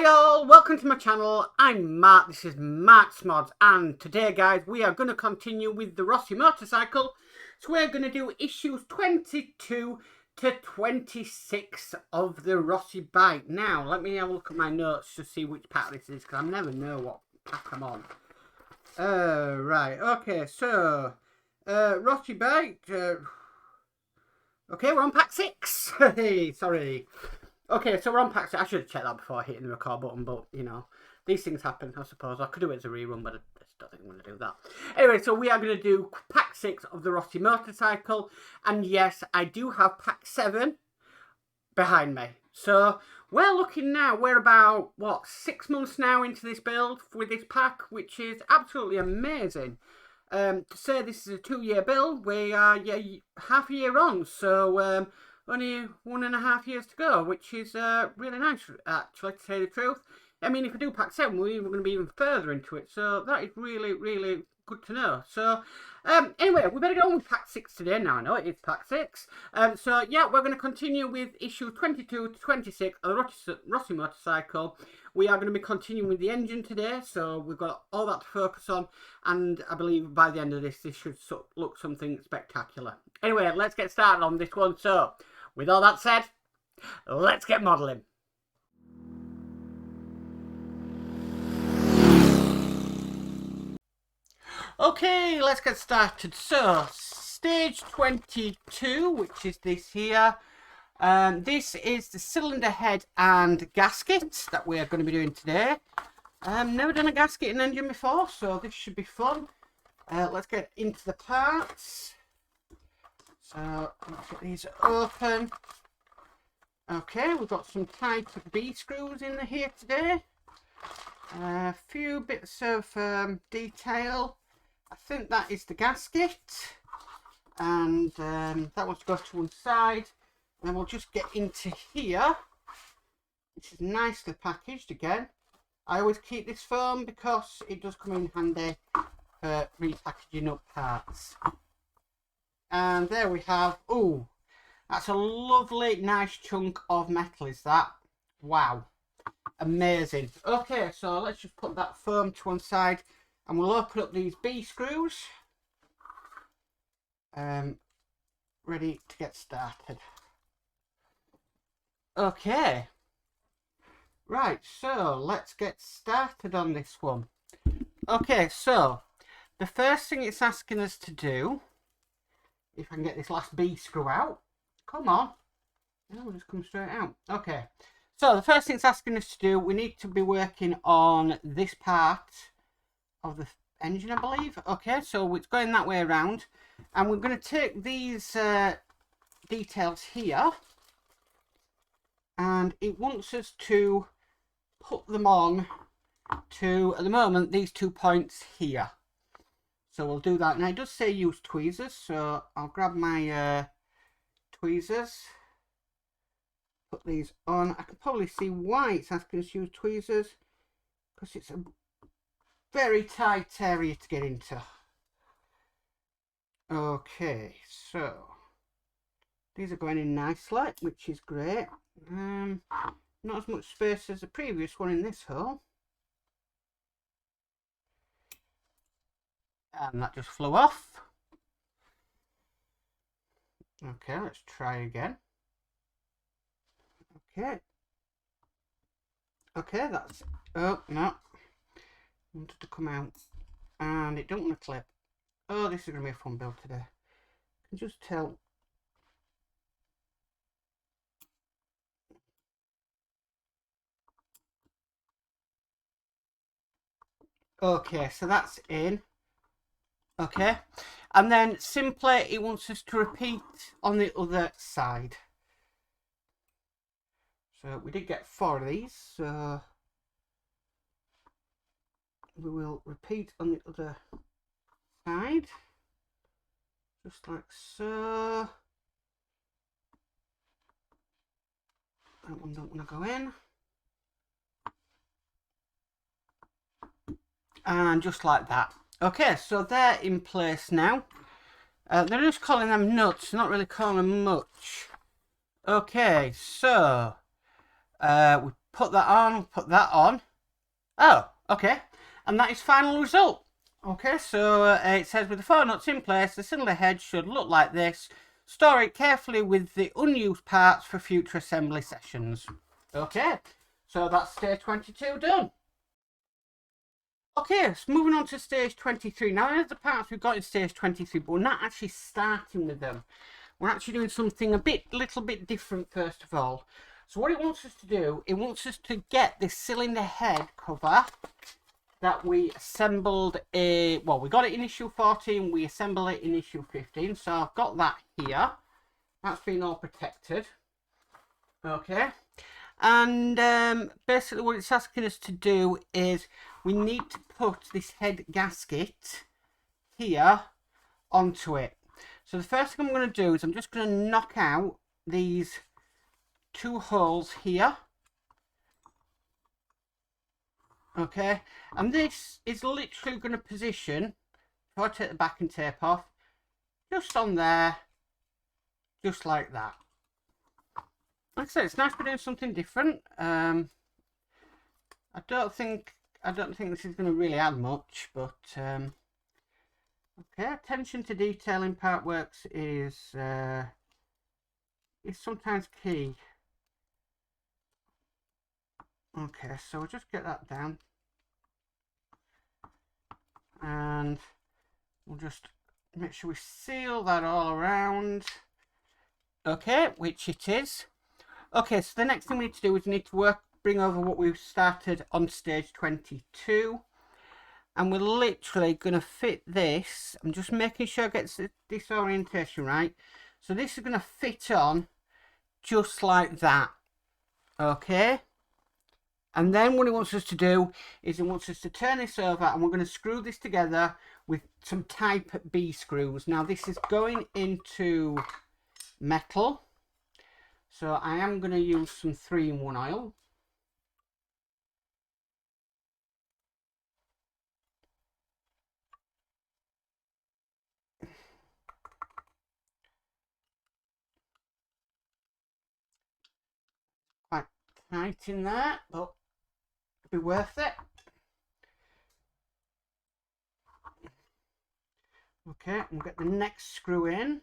Hi all, welcome to my channel. I'm Mark, this is Mark's Mods, and today guys we are going to continue with the Rossi motorcycle. So we're going to do issues 22 to 26 of the Rossi bike. Now let me have a look at my notes to see which pack this is, because I never know what pack I'm on. Right, okay, so Rossi bike, okay, we're on pack 6. Hey, sorry. Okay, so we're on pack 6. I should have checked that before hitting the record button, but, you know, these things happen, I suppose. I could do it as a rerun, but I just don't think I'm going to do that. Anyway, so we are going to do pack 6 of the Rossi motorcycle. And yes, I do have pack 7 behind me. So we're looking now, we're about, what, 6 months now into this build with this pack, which is absolutely amazing. To say this is a 2-year build, we are half a year on, so only 1.5 years to go, which is really nice, actually, to say the truth. I mean, if we do pack 7, we're going to be even further into it, so that is really, really good to know. So, anyway, we better get on with pack 6 today. Now I know it is pack 6. So, yeah, we're going to continue with issue 22 to 26 of the Rossi motorcycle. We are going to be continuing with the engine today, so we've got all that to focus on, and I believe by the end of this should look something spectacular. Anyway, let's get started on this one. So, with all that said, let's get modelling. Okay, let's get started. So, stage 22, which is this here. This is the cylinder head and gasket that we are going to be doing today. Never done a gasket and engine before, so this should be fun. Let's get into the parts. So, let's get these open. Okay, we've got some type of B screws in here today. A few bits of detail. I think that is the gasket. And that wants to go to one side. And we'll just get into here, which is nicely packaged again. I always keep this foam because it does come in handy for repackaging up parts. And there we have, oh, that's a lovely, nice chunk of metal, is that? Wow, amazing. Okay, so let's just put that foam to one side and we'll open up these B screws. Ready to get started. Okay, right, so let's get started on this one. Okay, so the first thing it's asking us to do, if I can get this last B screw out, come on, it'll just come straight out. Okay, so the first thing it's asking us to do, we need to be working on this part of the engine, I believe. Okay, so it's going that way around, and we're going to take these details here, and it wants us to put them on to, at the moment, these 2 points here. So we'll do that. Now it does say use tweezers, so I'll grab my tweezers, put these on. I can probably see why it's asking us to use tweezers, because it's a very tight area to get into. Okay, so these are going in nicely, which is great. Not as much space as the previous one in this hole. And that just flew off. Okay, let's try again. Okay. Okay, that's... Oh, no. I wanted to come out. And it don't want to clip. Oh, this is going to be a fun build today. I can just tell... Okay, so that's in. Okay, and then simply it wants us to repeat on the other side. So we did get 4 of these, so we will repeat on the other side, just like so. That one don't want to go in. And just like that. Okay, so they're in place now. They're just calling them nuts, not really calling them much. Okay, so we put that on, put that on. Oh, okay. And that is final result. Okay, so it says with the 4 nuts in place, the cylinder head should look like this. Store it carefully with the unused parts for future assembly sessions. Okay, so that's stage 22 done. Okay, so moving on to stage 23. Now, there's the parts we've got in stage 23, but we're not actually starting with them. We're actually doing something little bit different first of all. So what it wants us to do, it wants us to get this cylinder head cover that we assembled we got it in issue 14, we assembled it in issue 15. So I've got that here. That's been all protected. Okay. And basically what it's asking us to do is we need to put this head gasket here onto it. So the first thing I'm going to do is I'm just going to knock out these 2 holes here. Okay, and this is literally going to position, if I take the backing tape off, just on there, just like that. Like I said, it's nice to be doing something different. I don't think this is going to really add much, but okay. Attention to detail in part works is sometimes key. Okay, so we'll just get that down, and we'll just make sure we seal that all around. Okay, which it is. Okay, so the next thing we need to do is we need to bring over what we've started on stage 22. And we're literally going to fit this. I'm just making sure I get this orientation right. So this is going to fit on just like that. Okay. And then what it wants us to do is it wants us to turn this over, and we're going to screw this together with some type B screws. Now this is going into metal. So I am going to use some 3-in-1 oil. Quite tight in there, but it'll be worth it. Okay, we'll get the next screw in.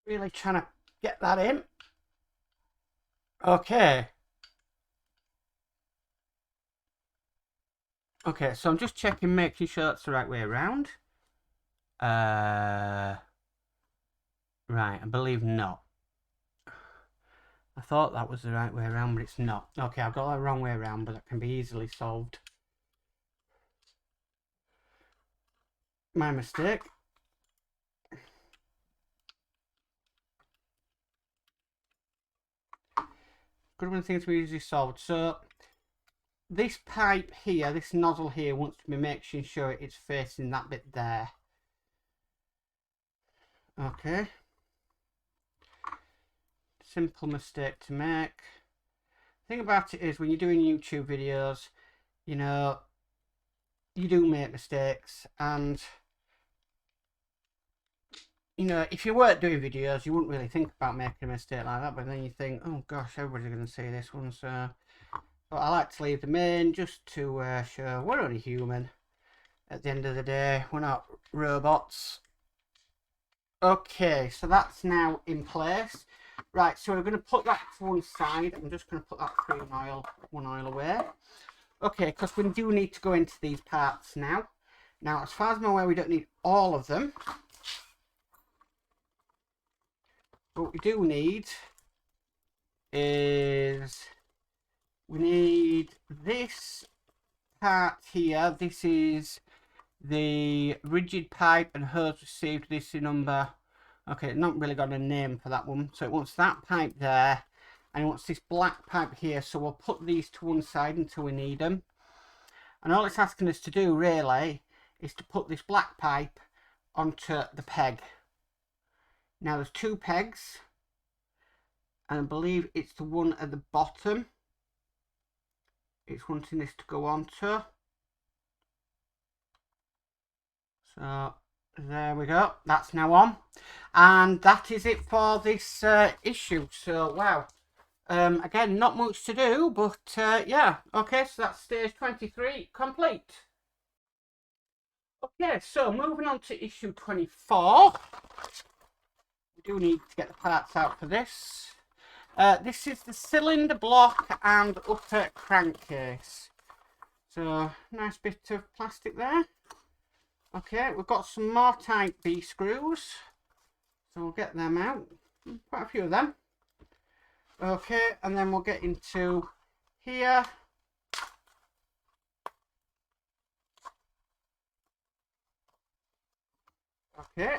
Really trying to get that in. Okay. Okay, so I'm just checking, making sure that's the right way around. Right, I believe not. I thought that was the right way around, but it's not. Okay, I've got that wrong way around, but that can be easily solved. My mistake. Good one, things we easily solved. So this pipe here, this nozzle here, wants to be making sure it's facing that bit there. Okay. Simple mistake to make. The thing about it is when you're doing YouTube videos, you know, you do make mistakes, and you know, if you weren't doing videos, you wouldn't really think about making a mistake like that, but then you think, oh gosh, everybody's going to see this one, so but I like to leave them in just to show we're only human. At the end of the day, we're not robots. Okay, so that's now in place. Right, so we're going to put that to one side. I'm just going to put that 3-in-1 oil away. Okay, because we do need to go into these parts now. Now, as far as I'm aware, we don't need all of them. What we do need is we need this part here. This is the rigid pipe and hose received. This is number, okay, not really got a name for that one. So it wants that pipe there, and it wants this black pipe here. So we'll put these to one side until we need them. And all it's asking us to do really is to put this black pipe onto the peg. Now there's 2 pegs, and I believe it's the one at the bottom it's wanting this to go onto. So There we go. That's now on. And that is it for this issue. So, wow. Again, not much to do, but yeah. Okay, so that's stage 23 complete. Okay, so moving on to issue 24. We do need to get the parts out for this. This is the cylinder block and upper crankcase. So, nice bit of plastic there. Okay, we've got some more type B screws. So we'll get them out. Quite a few of them. Okay, and then we'll get into here. Okay.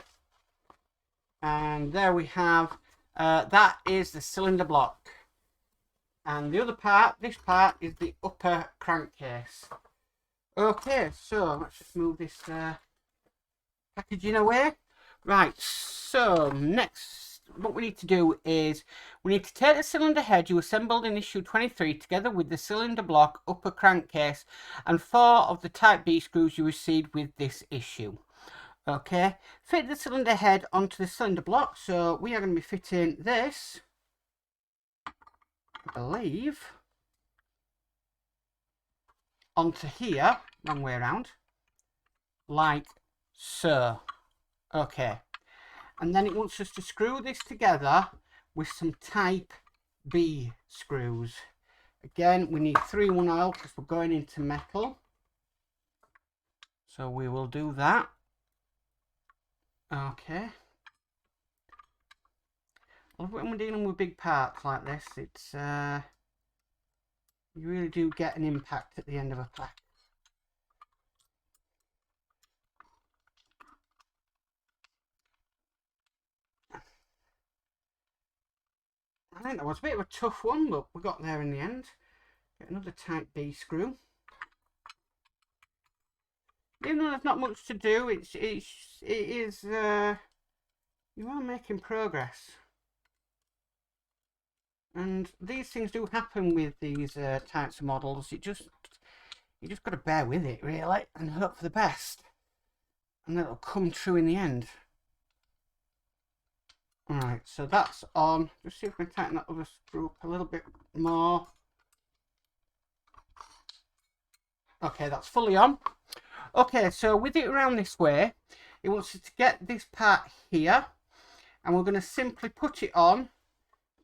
And there we have, that is the cylinder block. And the other part, this part, is the upper crankcase. Okay, so let's just move this packaging away. Right, so next, what we need to do is, we need to take the cylinder head you assembled in issue 23 together with the cylinder block, upper crankcase, and 4 of the type B screws you received with this issue. Okay, fit the cylinder head onto the cylinder block. So we are going to be fitting this, I believe, onto here, wrong way around, like so. Okay, and then it wants us to screw this together with some type B screws. Again, we need 3-in-1 oil because we're going into metal, so we will do that. Okay. I love when we're dealing with big parts like this. It's you really do get an impact at the end of a pack. I think that was a bit of a tough one, but we got there in the end. Get another type B screw. Even though there's not much to do, it is you are making progress. And these things do happen with these types of models. You just got to bear with it, really, and hope for the best, and it'll come true in the end. Alright, so that's on. Just see if we can tighten that other screw up a little bit more. Okay, that's fully on. Okay, so with it around this way, it wants us to get this part here, and we're going to simply put it on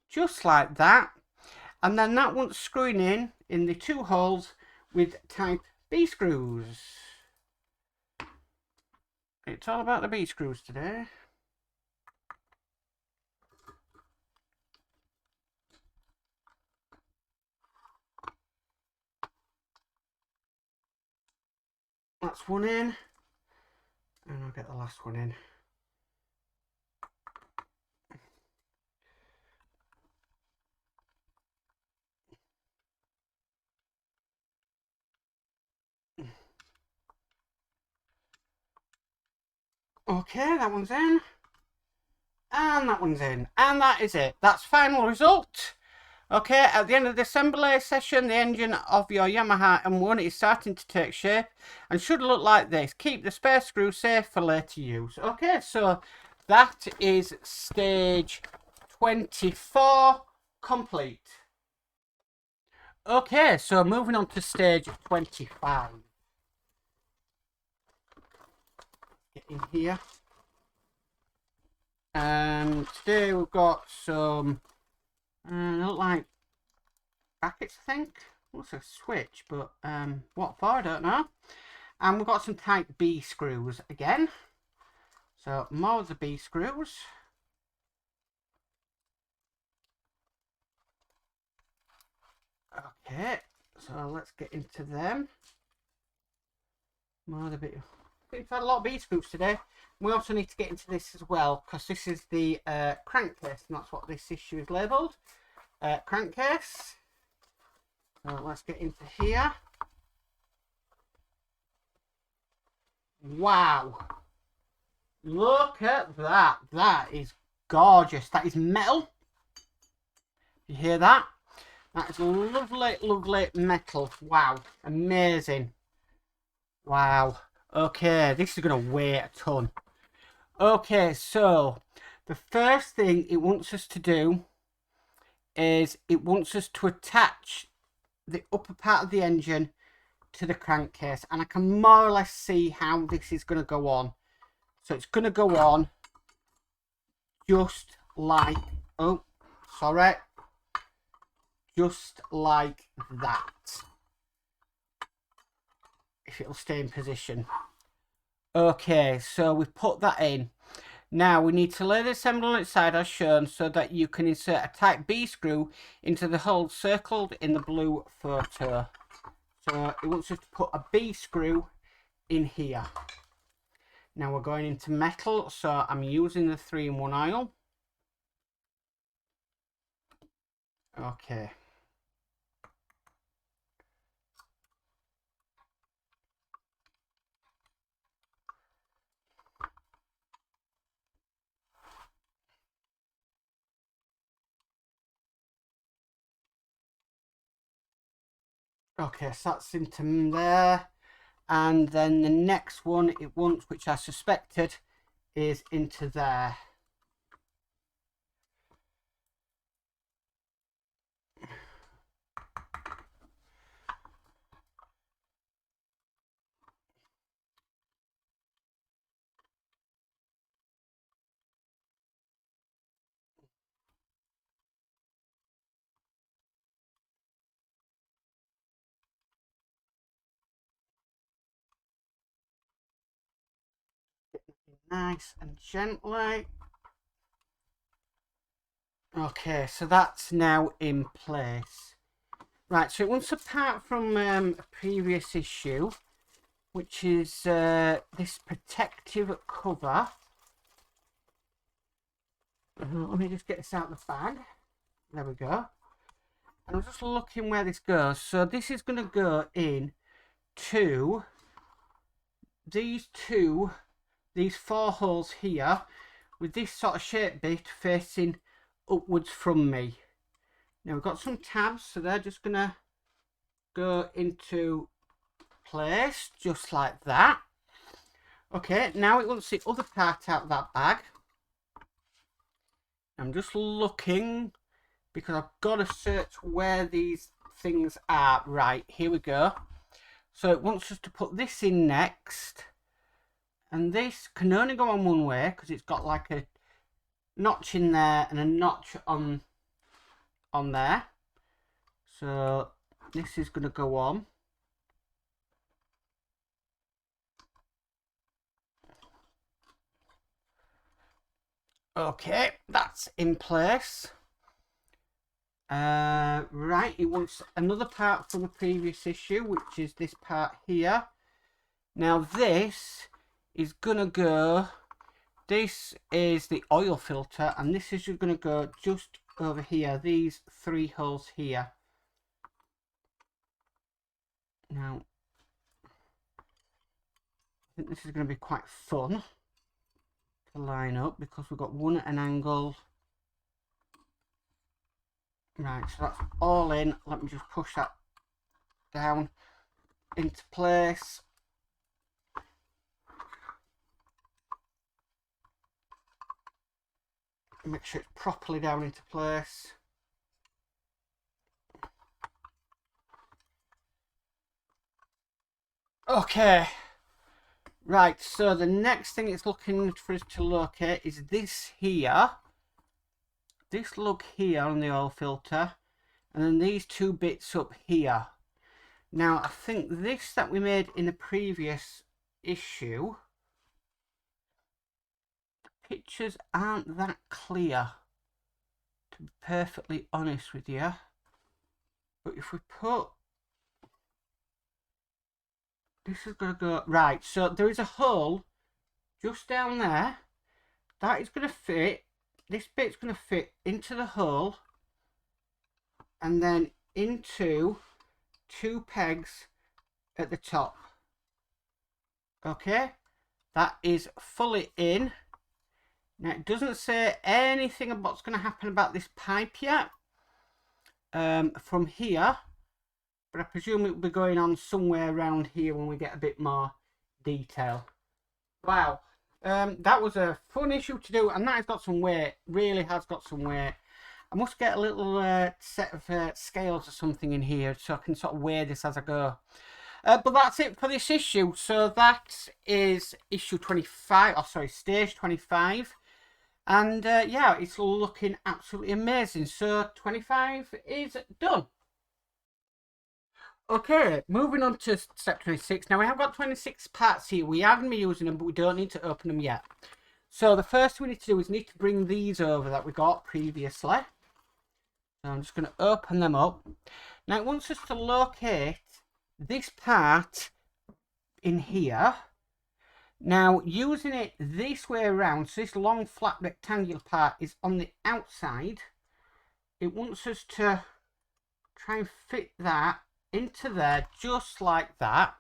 just like that, and then that one's screwing in the 2 holes with type B screws. It's all about the B screws today. That's one in, and I'll get the last one in. Okay, that one's in, and that one's in, and that is it. That's final result. Okay, at the end of the assembly session, the engine of your Yamaha M1 is starting to take shape and should look like this. Keep the spare screw safe for later use. Okay, so that is stage 24 complete. Okay, so moving on to stage 25. Get in here. And today we've got some look like brackets, I think. Looks like a switch, but what for, I don't know. And we've got some type B screws again. So more of the B screws. Okay, so let's get into them. More of the B. We've had a lot of B screws today. We also need to get into this as well, because this is the crankcase, and that's what this issue is labelled. Crankcase. So let's get into here. Wow. Look at that. That is gorgeous. That is metal. You hear that? That is lovely, lovely metal. Wow. Amazing. Wow. Okay, this is going to weigh a ton. Okay, so the first thing it wants us to do is it wants us to attach the upper part of the engine to the crankcase, and I can more or less see how this is going to go on. So it's going to go on just like, oh, sorry, just like that, if it'll stay in position. Okay, so we've put that in. Now we need to lay the assembly on its side as shown so that you can insert a type B screw into the hole circled in the blue photo. So it wants us to put a B screw in here. Now we're going into metal, so I'm using the 3-in-1 oil. Okay. Okay, so that's into there. And then the next one it wants, which I suspected, is into there. Nice and gently. Okay, so that's now in place. Right, so it wants a part from a previous issue, which is this protective cover. Let me just get this out of the bag. There we go. And I'm just looking where this goes. So this is going to go in to these 4 holes here, with this sort of shape bit facing upwards from me. Now we've got some tabs, so they're just going to go into place just like that. Okay, now it wants the other part out of that bag. I'm just looking because I've got to search where these things are. Right, here we go. So it wants us to put this in next, and this can only go on one way because it's got like a notch in there and a notch on there. So this is going to go on. Okay, that's in place. Right, it wants another part from the previous issue, which is this part here. Now this is gonna go, this is the oil filter, and this is gonna go just over here, these 3 holes here. Now I think this is gonna be quite fun to line up because we've got one at an angle. Right, so that's all in. Let me just push that down into place. Make sure it's properly down into place. Okay. Right, so the next thing it's looking for us to locate is this here. This lug here on the oil filter, and then these 2 bits up here. Now I think this that we made in the previous issue, the pictures aren't that clear, to be perfectly honest with you. But if we put, this is going to go, right, so there is a hole just down there. That is going to fit, this bit's going to fit into the hole and then into 2 pegs at the top. Okay, that is fully in. Now it doesn't say anything about what's going to happen about this pipe yet from here, but I presume it will be going on somewhere around here when we get a bit more detail. Wow, That was a fun issue to do, and that has got some weight. Really has got some weight. I must get a little set of scales or something in here so I can sort of weigh this as I go. But that's it for this issue. So that is issue 25, oh sorry, stage 25. And yeah, it's looking absolutely amazing. So 25 is done. Okay, moving on to step 26. Now we have got 26 parts here. We are going to be using them, but we don't need to open them yet. So the first thing we need to do is need to bring these over that we got previously. So I'm just going to open them up. Now it wants us to locate this part in here. Now using it this way around, so this long flat rectangular part is on the outside. It wants us to try and fit that into there just like that,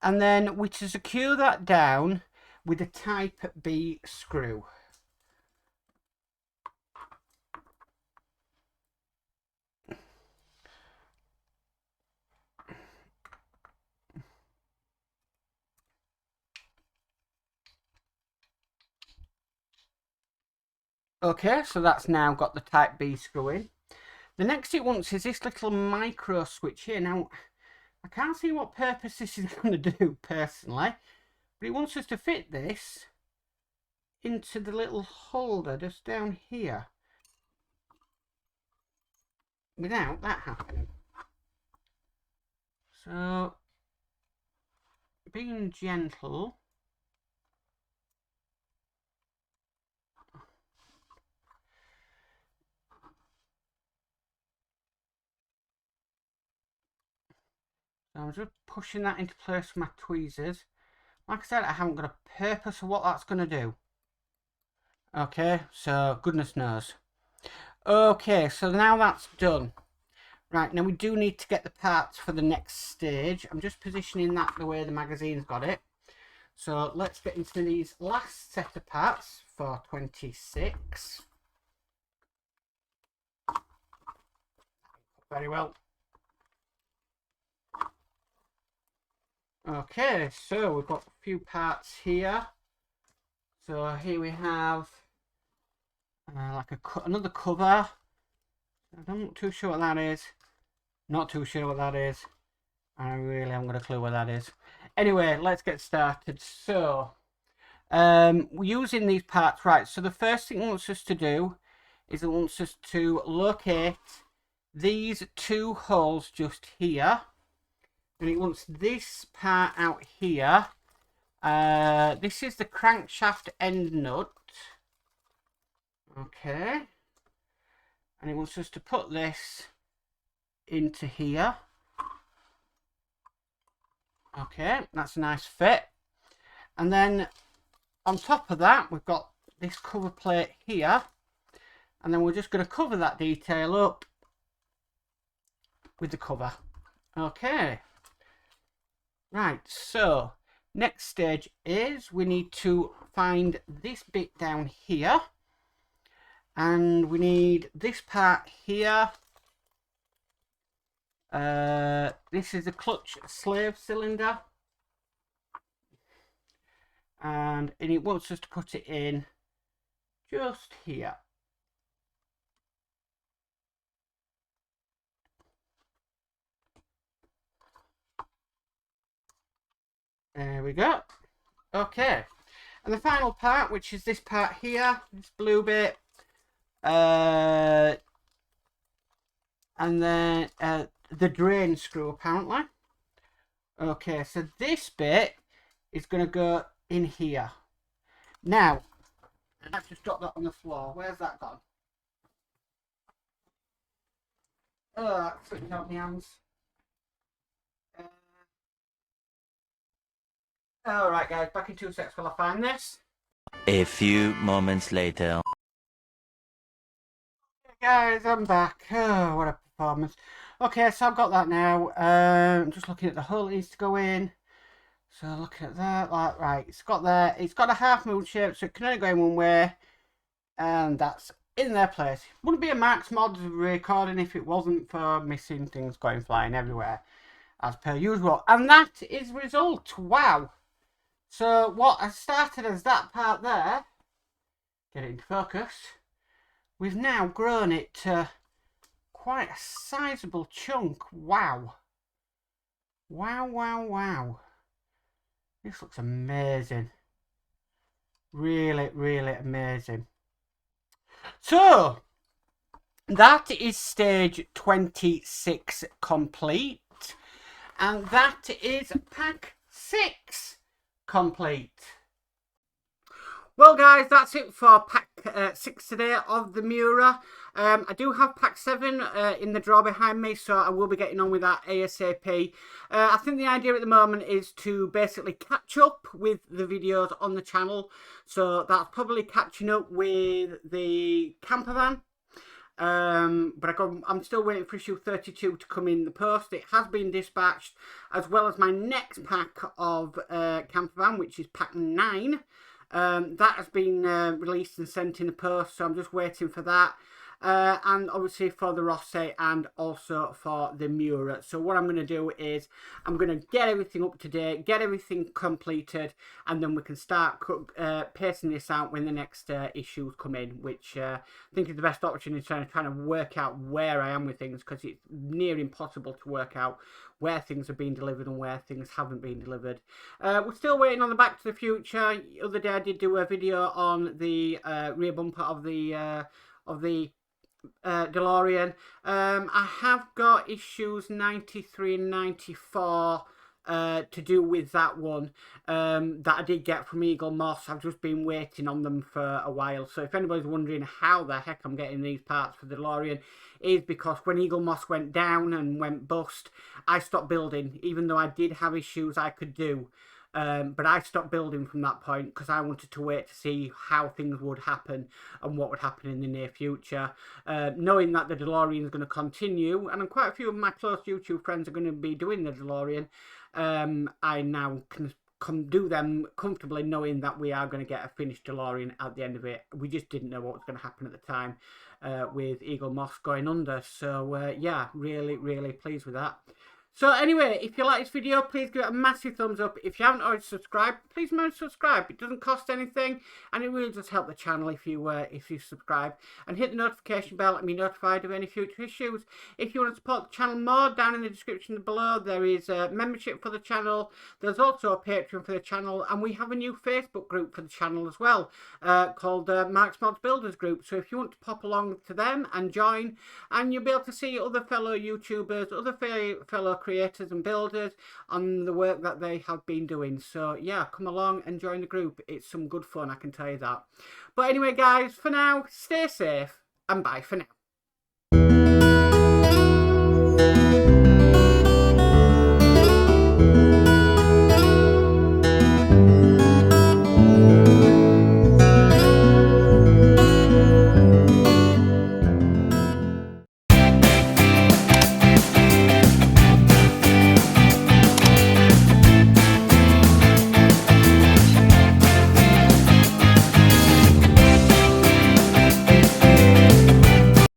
and then we to secure that down with a type B screw. Okay, so that's now got the type B screw in. The next it wants is this little micro switch here. Now, I can't see what purpose this is going to do personally, but it wants us to fit this into the little holder just down here without that happening. So, being gentle, so I'm just pushing that into place with my tweezers. Like I said, I haven't got a purpose of what that's going to do. Okay, so goodness knows. Okay, so now that's done. Right, now we do need to get the parts for the next stage. I'm just positioning that the way the magazine's got it. So let's get into these last set of parts for 26. Very well. Okay, so we've got a few parts here. So here we have like another cover. I'm not too sure what that is. Not too sure what that is. I really haven't got a clue what that is. Anyway, let's get started. So, we're using these parts, right? So the first thing it wants us to do is it wants us to locate these two holes just here. And it wants this part out here. This is the crankshaft end nut. Okay. And it wants us to put this into here. Okay, that's a nice fit. And then on top of that, we've got this cover plate here. And then we're just going to cover that detail up with the cover. Okay. Right, so next stage is we need to find this bit down here. And we need this part here. This is the clutch slave cylinder. And it wants us to put it in just here. There we go. Okay. And the final part, which is this part here, this blue bit. And then the drain screw, apparently. Okay, so this bit is going to go in here. Now, let's just drop that on the floor. Where's that gone? Oh, that's slipped out my hands. Alright guys, back in 2 seconds while I find this. A few moments later. Hey guys, I'm back. Oh, what a performance. Okay, so I've got that now. I'm just looking at the hole it needs to go in. So looking at that, like, right, it's got there. It's got a half moon shape, so it can only go in one way. And that's in their place. Wouldn't be a max mod recording if it wasn't for missing things going flying everywhere, as per usual. And that is the result. Wow. So what has started as that part there, get it into focus, we've now grown it to quite a sizable chunk. Wow. Wow, wow, wow. This looks amazing. Really, really amazing. So, that is stage 26 complete. And that is pack 6 complete. Well guys, that's it for pack 6 today of the Miura. I do have pack 7 in the drawer behind me, so I will be getting on with that ASAP. I think the idea at the moment is to basically catch up with the videos on the channel. So that's probably catching up with the camper van. But I'm still waiting for issue 32 to come in the post. It has been dispatched, as well as my next pack of camper van, which is pack 9. That has been released and sent in the post, so I'm just waiting for that. And obviously for the Rossi and also for the Miura. So what I'm going to do is I'm going to get everything up to date, get everything completed, and then we can start pacing this out when the next issues come in, which I think is the best option in trying to work out where I am with things, because it's near impossible to work out where things have been delivered and where things haven't been delivered. We're still waiting on the Back to the Future. The other day I did do a video on the rear bumper of the DeLorean. I have got issues 93 and 94 to do with that one that I did get from Eagle Moss. I've just been waiting on them for a while. So if anybody's wondering how the heck I'm getting these parts for the DeLorean, is because when Eagle Moss went down and went bust, I stopped building, even though I did have issues I could do. But I stopped building from that point because I wanted to wait to see how things would happen and what would happen in the near future. Knowing that the DeLorean is going to continue, and quite a few of my close YouTube friends are going to be doing the DeLorean, I now can do them comfortably knowing that we are going to get a finished DeLorean at the end of it. We just didn't know what was going to happen at the time with Eagle Moss going under. So yeah, really, really pleased with that. So anyway, if you like this video, please give it a massive thumbs up. If you haven't already subscribed, please remember to subscribe. It doesn't cost anything, and it really does help the channel if you subscribe. And hit the notification bell and be notified of any future issues. If you want to support the channel more, down in the description below, there is a membership for the channel. There's also a Patreon for the channel, and we have a new Facebook group for the channel as well, called Mark's Mods Builders Group. So if you want to pop along to them and join, and you'll be able to see other fellow YouTubers, other fellow creators and builders on the work that they have been doing. So yeah, come along and join the group. It's some good fun, I can tell you that. But anyway guys, for now, stay safe and bye for now.